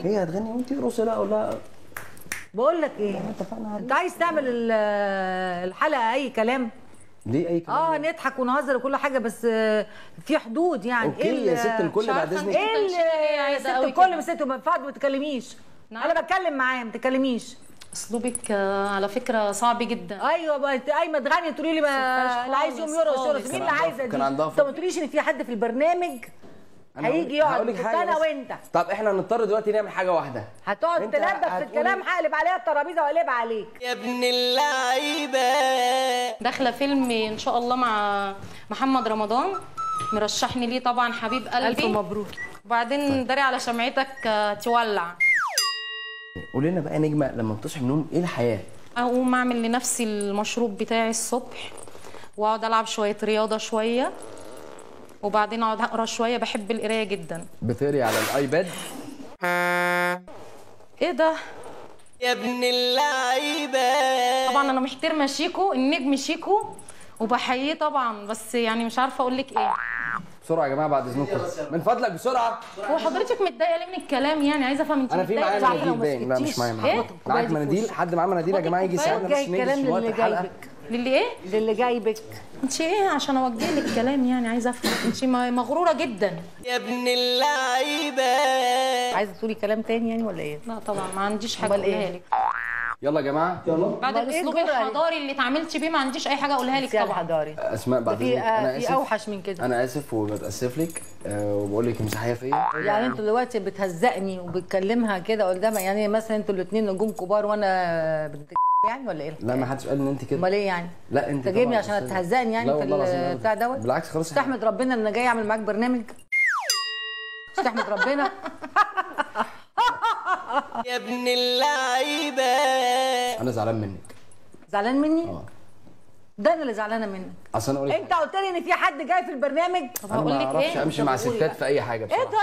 هي هتغني وانت ارقصي. لا ولا بقول لك ايه، انت عايز تعمل الحلقه اي كلام؟ ليه اي كلام؟ نضحك ونهزر وكل حاجه، بس في حدود يعني. اوكي يا ست الكل بعد اذنك. ايه يا ست الكل؟ بس انتوا ما ينفعش ما تتكلميش. انا بتكلم معاه ما تتكلميش. اسلوبك على فكره صعب جدا. ايوه بقى انت قايمه تغني تقولي لي اللي عايز يوم يرقص. مين اللي عايزه دي؟ انت ما تقوليش ان في حد في البرنامج هيجي يقعد انا وانت. طب احنا هنضطر دلوقتي نعمل حاجه واحده. هتقعد تلبس في الكلام، هقلب عليها الترابيزه واقلب عليك يا ابن اللعيبه. داخله فيلم ان شاء الله مع محمد رمضان، مرشحني ليه طبعا حبيب قلبي. الف مبروك. وبعدين داري على شمعتك تولع. قولي لنا بقى نجمه، لما بتصحي من النوم ايه الحياه؟ اقوم اعمل لنفسي المشروب بتاعي الصبح، واقعد العب شويه رياضه شويه، وبعدين اقعد اقرا شويه. بحب القرايه جدا. بتقري على الايباد؟ ايه ده يا ابن اللعيبه. طبعا انا محترمه شيكو، النجم شيكو، وبحييه طبعا، بس يعني مش عارفه اقول لك ايه. بسرعه يا جماعه بعد اذنكم، من فضلك بسرعه. هو حضرتك متضايقه ليه من الكلام؟ يعني عايزه افهم انت انا في معايا مناديل باين. لا مش معايا. معاك مناديل؟ حد معاه مناديل يا جماعه يجي يساعدنا بس الكلام للي جايبك. للي ايه؟ للي جايبك. انت ايه عشان اوجه لك الكلام؟ يعني عايزه افهم. انت مغروره جدا يا ابن اللعيبه. عايزه تقولي كلام تاني يعني ولا ايه؟ لا طبعا ما عنديش حاجه اقولها لك. يلا يا جماعه يلا. بعد الاسلوب الحضاري اللي اتعاملت بيه ما عنديش اي حاجه اقولها لك طبعا. حضاري اسماء بعد اذنك. انا اسف. في اوحش من كده. انا اسف وبتاسف لك وبقول لك امسحيها فيا. يعني انتوا دلوقتي بتهزقني وبتكلمها كده قدام، يعني مثلا انتوا الاثنين نجوم كبار وانا يعني ولا ايه؟ لا ما حدش قال ان انت كده. امال ايه يعني؟ لا انت جايبني عشان تهزقني يعني في البتاع دوت؟ بالعكس خلاص. استحمد ربنا ان انا جاي اعمل معاك برنامج. استحمد ربنا. يا ابن اللعيبه. انا زعلان منك. زعلان مني؟ ده انا اللي زعلانه منك. اصل انا اقول لك انت قلت لي ان في حد جاي في البرنامج. طب هقول لك ايه؟ انا ما اعرفش امشي مع ستات في اي حاجه بصراحه. ايه ده؟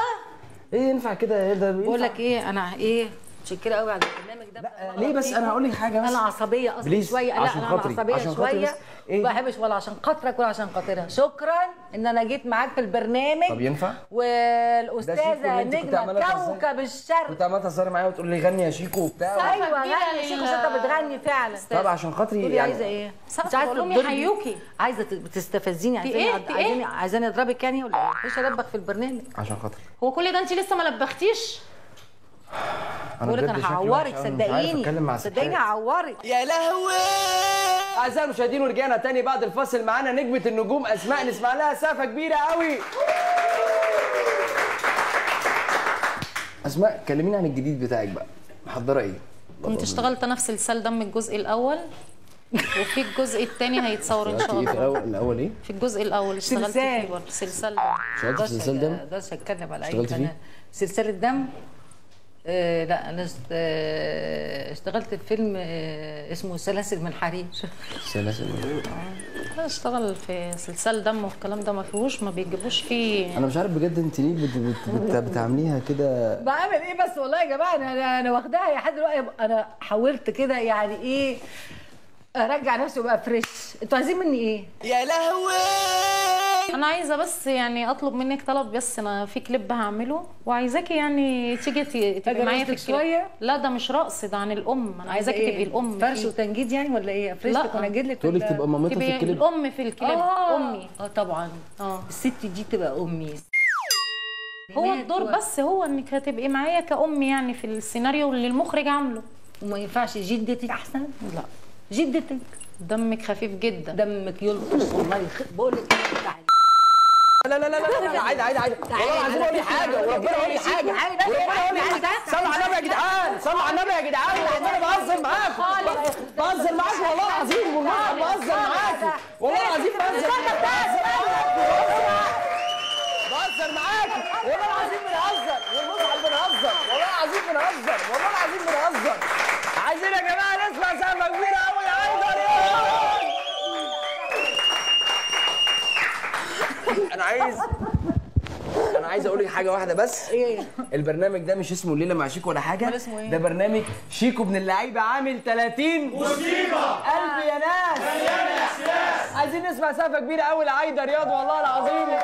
ايه ينفع كده؟ ايه ده؟ بقول لك ايه، انا ايه متشكره قوي على البرنامج ده. ليه بس؟ انا هقول لك حاجه بس. انا عصبيه اصلا شويه. لا انا عصبيه شويه. ما بحبش ولا عشان خاطرك ولا عشان خاطرها. شكرا ان انا جيت معاك في البرنامج. طب ينفع؟ والاستاذه نجمه كوكب الشرق كنت عماله تهزري معايا وتقول لي غني يا شيكو وبتاع. ايوه غني يا شيكو عشان انت بتغني فعلا. طب عشان خاطري يعني عايزه ايه؟ مش عايزه تقول لهم يحيوكي. عايزه تستفزيني؟ عايزاني اضربك يعني ولا ايه؟ ايش ادبك في البرنامج عشان خاطري؟ هو كل ده انت لسه ما لبختيش؟ بقول لك انا هعورك صدقيني هعورك. يا لهوي. اعزائي المشاهدين ورجعنا تاني بعد الفاصل. معانا نجمه النجوم اسماء، نسمع لها سقفه كبيره قوي. اسماء كلميني عن الجديد بتاعك بقى، محضره ايه؟ كنت اشتغلت انا في سلسال دم الجزء الاول، وفي الجزء الثاني هيتصور ان شاء الله. في الاول ايه؟ في الجزء الاول اشتغلت فيه برضه سلسال دم. اشتغلت في سلسال دم؟ ده هتكلم على اشتغلت فيه؟ سلسال الدم. لا انا اشتغلت في فيلم اسمه سلاسل من حرير. سلاسل انا اشتغل في سلسال دم والكلام ده ما فيهوش، ما بيجيبوش فيه. انا مش عارف بجد انت ليه بتعمليها كده. بعمل ايه بس والله يا جماعه؟ انا واخداها لحد دلوقتي. انا حاولت كده يعني ايه ارجع نفسي وابقى فريش. انتوا عايزين مني ايه؟ يا لهوي. انا عايزه بس يعني اطلب منك طلب. بس انا في كليب هعمله وعايزاكي يعني تيجي تبقي معايا في الكليب. شويه؟ لا ده مش رقص، ده عن الام. انا عايزاكي تبقي الام. فرش وتنجيد يعني ولا ايه؟ افرشك وانجد لك؟ تقول لك تبقى مامتها في الكليب. الام في الكليب. امي. طبعا. الست دي تبقى امي. هو الدور بس هو انك هتبقي معايا كأم يعني في السيناريو اللي المخرج عامله. وما ينفعش جدتك احسن؟ لا جدتك دمك خفيف جدا. دمك يلطش والله. بقول لك لا لا لا لا عادي والله العظيم اقول لي حاجه وربنا اقول لي حاجه وربنا اقول لي حاجه. صلوا على النبي يا جدعان، صلوا على النبي يا جدعان. انا بهزر معاكم بهزر معاكم والله العظيم. والله بهزر معاكم والله العظيم. بهزر معاكم والله العظيم. بنهزر والمصحف بنهزر والله العظيم. بنهزر والله العظيم. بنهزر. عايزين يا جماعه نسمع سقفه كبيره قوي يا ايضا. انا عايز اقول لك حاجه واحده بس. ايه؟ البرنامج ده مش اسمه الليله مع شيكو ولا حاجه. امال اسمه ايه؟ ده برنامج شيكو ابن اللعيبه عامل 30 مصيبه. قلبي يا ناس مليانه احساس. عايزين نسمع سقفه كبيره قوي لعايده رياض والله العظيم.